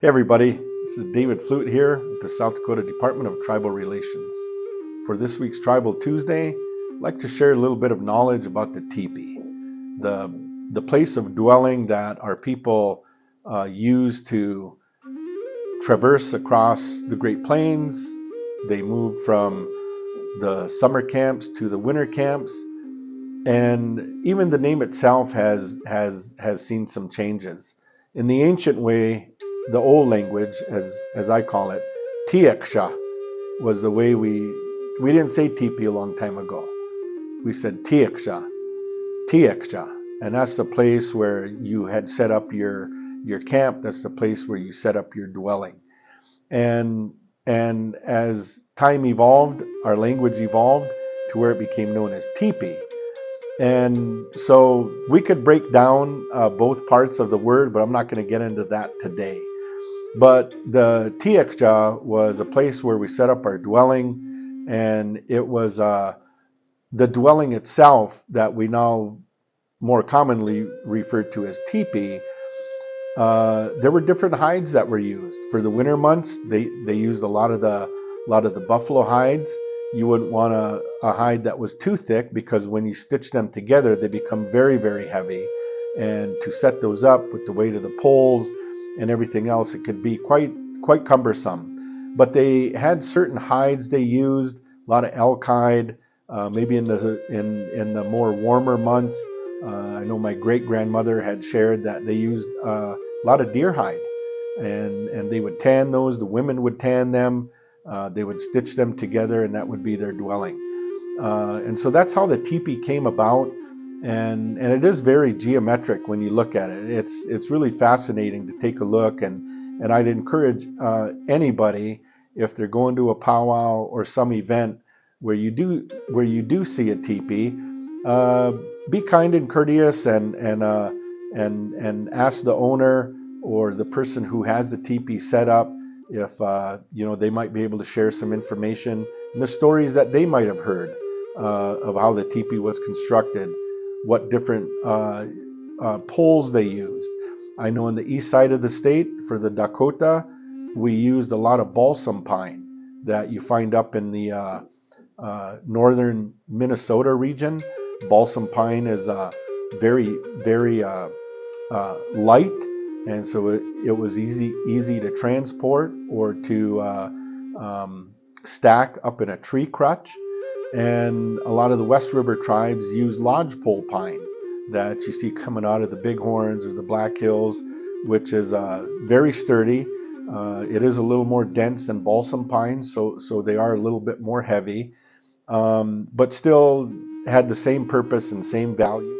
Hey everybody, this is David Flute here with the South Dakota Department of Tribal Relations. For this week's Tribal Tuesday, I'd like to share a little bit of knowledge about the teepee, the, the place of dwelling that our people use to traverse across the Great Plains. They moved from the summer camps to the winter camps, and even the name itself has seen some changes. In the ancient way, the old language, as I call it, Tiaksha, was the way we didn't say teepee a long time ago. We said Tiaksha, Tiaksha, and that's the place where you had set up your camp. That's the place where you set up your dwelling. And and as time evolved, our language evolved to where it became known as teepee. And so we could break down both parts of the word, but I'm not going to get into that today. But the Tiekja was a place where we set up our dwelling, and it was the dwelling itself that we now more commonly refer to as teepee. There were different hides that were used for the winter months. They used a lot of the buffalo hides. You wouldn't want a hide that was too thick, because when you stitch them together, they become very, very heavy. And to set those up with the weight of the poles and everything else, it could be quite cumbersome. But they had certain hides they used, a lot of elk hide, maybe in the more warmer months. I know my great grandmother had shared that they used a lot of deer hide, and they would tan those. The women would tan them. They would stitch them together, and that would be their dwelling. And so that's how the teepee came about, and it is very geometric when you look at it. It's really fascinating to take a look, and I'd encourage anybody, if they're going to a powwow or some event where you do see a teepee, uh, be kind and courteous, and ask the owner or the person who has the teepee set up if they might be able to share some information and the stories that they might have heard of how the teepee was constructed, what different poles they used. I know in the east side of the state, for the Dakota, we used a lot of balsam pine that you find up in the northern Minnesota region. Balsam pine is very, very light, and so it was easy to transport or to stack up in a tree crutch. And a lot of the West River tribes use lodgepole pine that you see coming out of the Bighorns or the Black Hills, which is very sturdy. It is a little more dense than balsam pine, so they are a little bit more heavy, but still had the same purpose and same value.